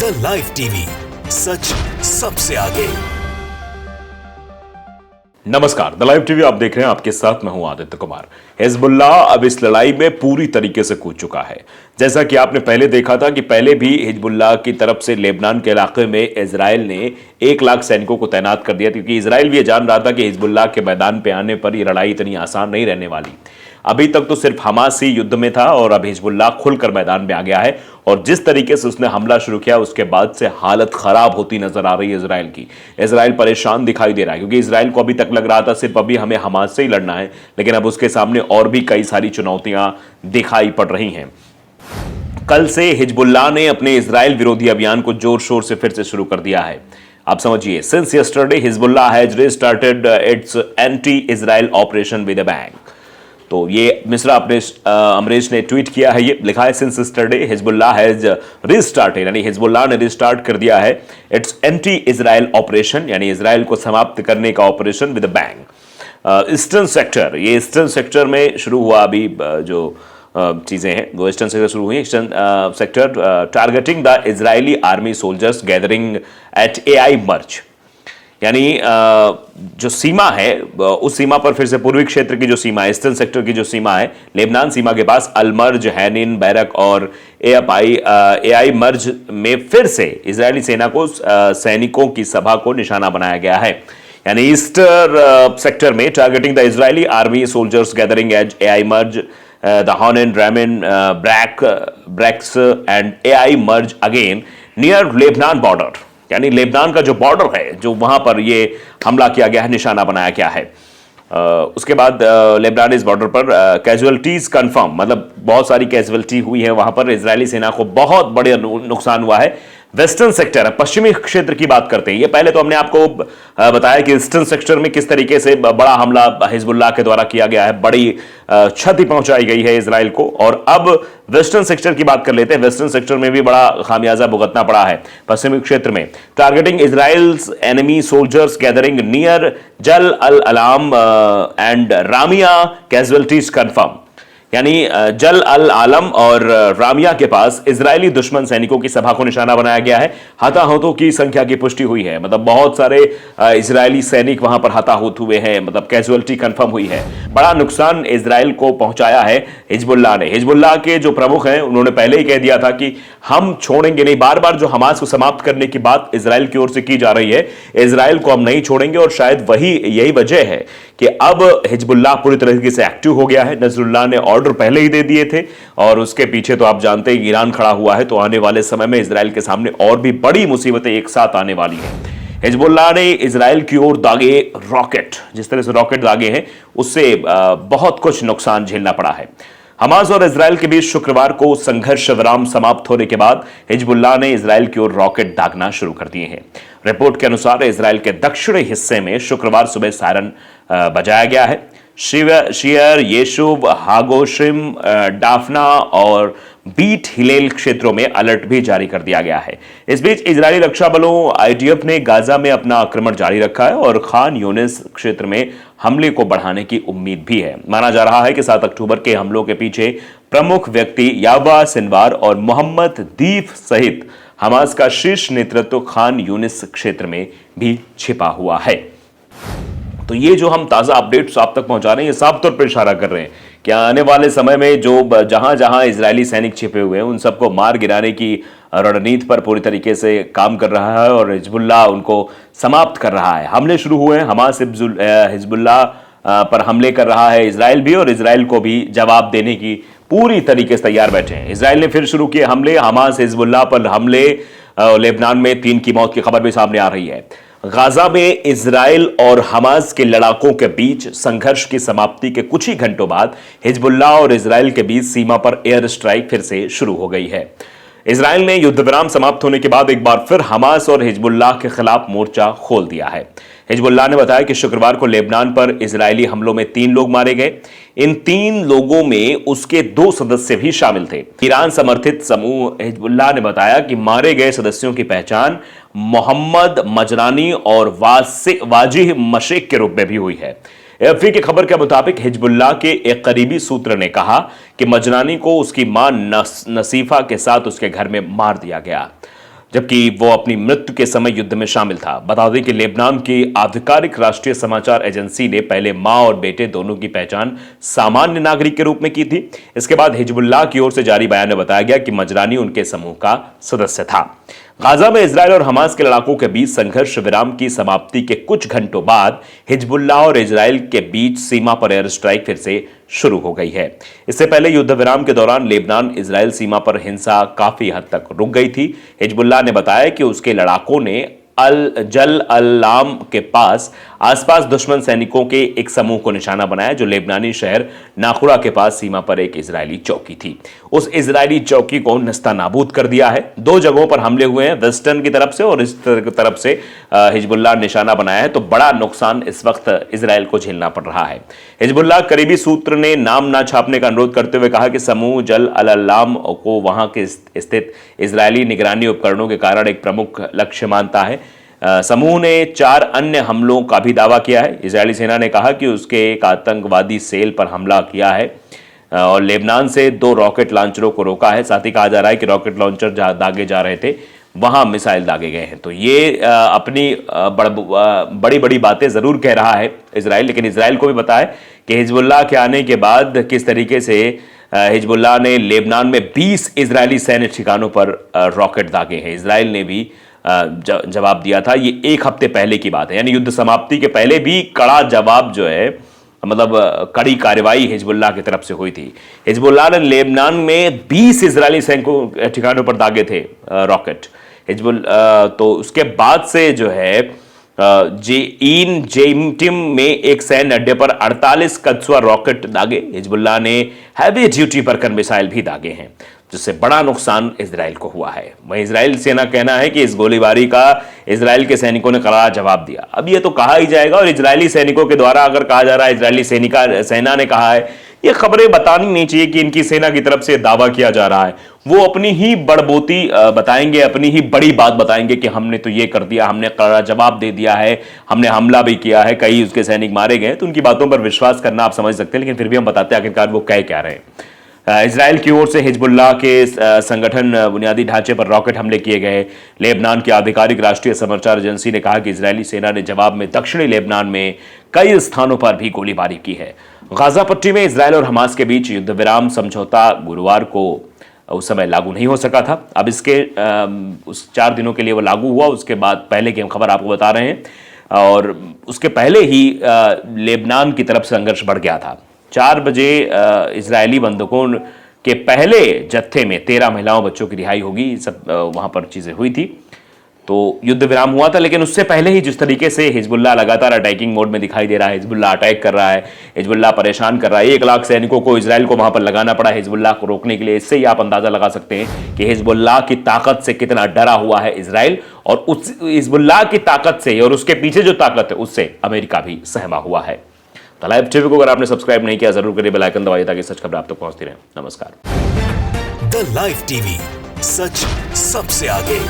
The live TV, सच सबसे आगे। नमस्कार, द लाइव टीवी आप देख रहे हैं। आपके साथ मैं हूं आदित्य कुमार। हिजबुल्लाह अब इस लड़ाई में पूरी तरीके से कूद चुका है। जैसा कि आपने पहले देखा था कि पहले भी हिजबुल्लाह की तरफ से लेबनान के इलाके में इजराइल ने 1 लाख सैनिकों को तैनात कर दिया, क्योंकि इजराइल भी ये जान रहा था कि हिजबुल्लाह के मैदान पे आने पर यह लड़ाई इतनी आसान नहीं रहने वाली। अभी तक तो सिर्फ हमास ही युद्ध में था और अब हिजबुल्लाह खुलकर मैदान में आ गया है। और जिस तरीके से उसने हमला शुरू किया उसके बाद से हालत खराब होती नजर आ रही है इजराइल की। इजराइल परेशान दिखाई दे रहा है, क्योंकि इजराइल को अभी तक लग रहा था सिर्फ अभी हमें हमास से ही लड़ना है, लेकिन अब उसके सामने और भी कई सारी चुनौतियां दिखाई पड़ रही हैं। कल से हिजबुल्लाह ने अपने इजराइल विरोधी अभियान को जोर शोर से फिर से शुरू कर दिया है। आप समझिए, since yesterday Hezbollah has restarted it's anti Israel operation with a bang. तो ये मिश्रा अपने अमरीश ने ट्वीट किया है, ये लिखा है since yesterday Hezbollah has restarted, यानी हिजबुल्लाह ने रिस्टार्ट कर दिया है इट्स एंटी इजराइल ऑपरेशन, यानी इजराइल को समाप्त करने का operation with a bang. Eastern sector, ये ईस्टर्न सेक्टर में शुरू हुआ। अभी जो चीजें हैं वो ईस्टर्न सेक्टर शुरू हुई। Eastern sector targeting the Israeli army soldiers gathering at AI Marj, यानी जो सीमा है उस सीमा पर फिर से पूर्वी क्षेत्र की जो सीमा है, ईस्टर्न सेक्टर की जो सीमा है, लेबनान सीमा के पास अलमर्ज, हैनिन, बैरक और एआई मर्ज में फिर से इजरायली सेना को सैनिकों की सभा को निशाना बनाया गया है। यानी ईस्टर्न सेक्टर में targeting the Israeli army soldiers gathering at AI Marj, the Honen, Ramin, Brax and AI Marj again near Lebanon border, यानी लेबनान का जो बॉर्डर है जो वहां पर ये हमला किया गया है, निशाना बनाया गया है। उसके बाद लेबनानीज बॉर्डर पर कैजुअलिटीज कंफर्म, मतलब बहुत सारी कैजुअलिटी हुई है वहां पर। इजरायली सेना को बहुत बड़े नुकसान हुआ है। वेस्टर्न सेक्टर है, पश्चिमी क्षेत्र की बात करते हैं। ये पहले तो हमने आपको बताया कि ईस्टर्न सेक्टर में किस तरीके से बड़ा हमला हिजबुल्लाह के द्वारा किया गया है, बड़ी क्षति पहुंचाई गई है इजराइल को। और अब वेस्टर्न सेक्टर की बात कर लेते हैं। वेस्टर्न सेक्टर में भी बड़ा खामियाजा भुगतना पड़ा है पश्चिमी क्षेत्र में। Targeting Israel's enemy soldiers gathering near जल अल अलाम एंड रामिया, कैजुअलिटीज कंफर्म, यानी जल अल आलम और रामिया के पास इजरायली दुश्मन सैनिकों की सभा को निशाना बनाया गया है। हताहतों की संख्या की पुष्टि हुई है, मतलब बहुत सारे इजरायली सैनिक वहां पर हताहत हुए हैं, मतलब कैजुअलिटी कंफर्म हुई है। बड़ा नुकसान इजराइल को पहुंचाया है हिजबुल्लाह ने। हिजबुल्लाह के जो प्रमुख हैं उन्होंने पहले ही कह दिया था कि हम छोड़ेंगे नहीं। बार बार जो हमास को समाप्त करने की बात इजराइल की ओर से की जा रही है, इजराइल को हम नहीं छोड़ेंगे। और शायद यही वजह है कि अब हिजबुल्लाह पूरी तरीके से एक्टिव हो गया है। नजरुल्लाह ने ऑर्डर पहले ही दे दिए थे और उसके पीछे तो आप जानते हैं ईरान खड़ा हुआ है। तो आने वाले समय में इजराइल के सामने और भी बड़ी मुसीबतें एक साथ आने वाली हैं। हिजबुल्लाह ने इजराइल की ओर दागे रॉकेट, जिस तरह से रॉकेट दागे हैं उससे बहुत कुछ नुकसान झेलना पड़ा है। हमास और इजराइल के बीच शुक्रवार को संघर्ष विराम समाप्त होने के बाद हिजबुल्लाह ने इजराइल की ओर रॉकेट दागना शुरू कर दिए हैं। रिपोर्ट के अनुसार इजराइल के दक्षिणी हिस्से में शुक्रवार सुबह सायरन बजाया गया है। शियर, येशुब, हागोशिम, डाफना और बीट हिलेल क्षेत्रों में अलर्ट भी जारी कर दिया गया है। इस बीच इजरायली रक्षा बलों आईडीएफ ने गाजा में अपना आक्रमण जारी रखा है और खान यूनिस क्षेत्र में हमले को बढ़ाने की उम्मीद भी है। माना जा रहा है कि 7 अक्टूबर के हमलों के पीछे प्रमुख व्यक्ति यावा सिनवार और मोहम्मद दीफ सहित हमास का शीर्ष नेतृत्व खान यूनिस क्षेत्र में भी छिपा हुआ है। तो ये जो हम ताज़ा अपडेट्स आप तक पहुंचा रहे हैं, ये साफ तौर पर इशारा कर रहे हैं कि आने वाले समय में जो जहां जहां इजरायली सैनिक छिपे हुए हैं उन सबको मार गिराने की रणनीति पर पूरी तरीके से काम कर रहा है और हिजबुल्लाह उनको समाप्त कर रहा है। हमले शुरू हुए हैं, हमास हिजबुल्लाह पर हमले कर रहा है इजराइल भी, और इजराइल को भी जवाब देने की पूरी तरीके से तैयार बैठे हैं। इजराइल ने फिर शुरू किए हमले, हमास हिजबुल्लाह पर हमले। लेबनान में 3 की मौत की खबर भी सामने आ रही है। गाजा में इजराइल और हमास के लड़ाकों के बीच संघर्ष की समाप्ति के कुछ ही घंटों बाद हिजबुल्लाह और इजराइल के बीच सीमा पर एयर स्ट्राइक फिर से शुरू हो गई है। इजराइल ने युद्ध विराम समाप्त होने के बाद एक बार फिर हमास और हिजबुल्लाह के खिलाफ मोर्चा खोल दिया है। हिजबुल्लाह ने बताया कि शुक्रवार को लेबनान पर इजरायली हमलों में 3 लोग मारे गए। इन 3 लोगों में उसके 2 सदस्य भी शामिल थे। ईरान समर्थित समूह हिजबुल्लाह ने बताया कि मारे गए सदस्यों की पहचान मोहम्मद मजरानी और वाजिह मशेक के रूप में भी हुई है। एएफपी की खबर के मुताबिक हिजबुल्लाह के एक करीबी सूत्र ने कहा कि मजरानी को उसकी मां नसीफा के साथ उसके घर में मार दिया गया। जबकि वो अपनी मृत्यु के समय युद्ध में शामिल था। बता दें कि लेबनान की आधिकारिक राष्ट्रीय समाचार एजेंसी ने पहले मां और बेटे दोनों की पहचान सामान्य नागरिक के रूप में की थी। इसके बाद हिजबुल्लाह की ओर से जारी बयान में बताया गया कि मजरानी उनके समूह का सदस्य था। गाजा में इजरायल और हमास के लड़ाकों के बीच संघर्ष विराम की समाप्ति के कुछ घंटों बाद हिजबुल्लाह और इजरायल के बीच सीमा पर एयर स्ट्राइक फिर से शुरू हो गई है। इससे पहले युद्ध विराम के दौरान लेबनान इजरायल सीमा पर हिंसा काफी हद तक रुक गई थी। हिजबुल्लाह ने बताया कि उसके लड़ाकों ने जल अल-लाम के आसपास दुश्मन सैनिकों के एक समूह को निशाना बनाया जो लेबनानी शहर नाकुरा के पास सीमा पर एक इजरायली चौकी थी। उस इजरायली चौकी को नस्तानाबूद कर दिया है। 2 जगहों पर हमले हुए हैं, वेस्टर्न की तरफ से और इस तरफ से हिजबुल्लाह निशाना बनाया है, तो बड़ा नुकसान इस वक्त इजरायल को झेलना पड़ रहा है। हिजबुल्लाह करीबी सूत्र ने नाम ना छापने का अनुरोध करते हुए कहा कि समूह जल अल-लाम को वहां के स्थित इजरायली निगरानी उपकरणों के कारण एक प्रमुख लक्ष्य मानता है। समूह ने 4 अन्य हमलों का भी दावा किया है। इजरायली सेना ने कहा कि उसके एक आतंकवादी सेल पर हमला किया है और लेबनान से 2 रॉकेट लॉन्चरों को रोका है। साथ ही कहा जा रहा है कि रॉकेट लॉन्चर जहां दागे जा रहे थे वहां मिसाइल दागे गए हैं। तो ये अपनी बड़ी बड़ी बातें जरूर कह रहा है इजराइल, लेकिन इजराइल को भी पता है कि हिजबुल्लाह के आने के बाद किस तरीके से हिजबुल्लाह ने लेबनान में 20 इजरायली सैन्य ठिकानों पर रॉकेट दागे हैं। इजराइल ने भी जवाब दिया था। ये 1 हफ्ते पहले की बात है, यानी युद्ध समाप्ति के पहले भी कड़ा जवाब जो है, मतलब कड़ी कार्रवाई हिजबुल्लाह की तरफ से हुई थी। हिजबुल्लाह ने लेबनान में 20 इजरायली सैनिकों ठिकानों पर दागे थे रॉकेट। तो उसके बाद से जो है जेमटिम में एक सैन्य अड्डे पर 48 कत्सुआ रॉकेट दागे। हिजबुल्लाह ने हैवी ड्यूटी बरकन मिसाइल भी दागे हैं, जिससे बड़ा नुकसान इजराइल को हुआ है। वहीं इजराइल सेना कहना है कि इस गोलीबारी का इजराइल के सैनिकों ने करारा जवाब दिया। अब ये तो कहा ही जाएगा, और इजरायली सैनिकों के द्वारा अगर कहा जा रहा है, इजरायली सेना ने कहा है, ये खबरें बतानी नहीं चाहिए कि इनकी सेना की तरफ से दावा किया जा रहा है। वो अपनी ही बड़बोती बताएंगे, अपनी ही बड़ी बात बताएंगे कि हमने तो ये कर दिया, हमने करारा जवाब दे दिया है, हमने हमला भी किया है, कई उसके सैनिक मारे गए। तो उनकी बातों पर विश्वास करना आप समझ सकते हैं, लेकिन फिर भी हम बताते हैं आखिरकार वो कह क्या रहे हैं। इजराइल की ओर से हिजबुल्लाह के संगठन बुनियादी ढांचे पर रॉकेट हमले किए गए। लेबनान की आधिकारिक राष्ट्रीय समाचार एजेंसी ने कहा कि इजरायली सेना ने जवाब में दक्षिणी लेबनान में कई स्थानों पर भी गोलीबारी की है। गाजा पट्टी में इजरायल और हमास के बीच युद्ध विराम समझौता गुरुवार को उस समय लागू नहीं हो सका था। अब इसके उस 4 दिनों के लिए वो लागू हुआ। उसके बाद पहले की हम खबर आपको बता रहे हैं, और उसके पहले ही लेबनान की तरफ से संघर्ष बढ़ गया था। 4 बजे इजरायली बंधकों के पहले जत्थे में 13 महिलाओं बच्चों की रिहाई होगी, सब वहां पर चीजें हुई थी। तो युद्ध विराम हुआ था, लेकिन उससे पहले ही जिस तरीके से हिजबुल्लाह लगातार अटैकिंग मोड में दिखाई दे रहा है, हिजबुल्लाह अटैक कर रहा है, हिजबुल्लाह परेशान कर रहा है। 1 लाख सैनिकों को इजराइल को वहां पर लगाना पड़ा हिजबुल्लाह को रोकने के लिए। इससे ही आप अंदाजा लगा सकते हैं कि हिजबुल्लाह की ताकत से कितना डरा हुआ है इजराइल, और उस हिजबुल्लाह की ताकत से और उसके पीछे जो ताकत है उससे अमेरिका भी सहमा हुआ है। द लाइव टीवी को अगर आपने सब्सक्राइब नहीं किया जरूर करिए, बेल आइकन दबाइए ताकि सच खबर आप तक पहुंचती रहे। नमस्कार। द लाइव टीवी, सच सबसे आगे।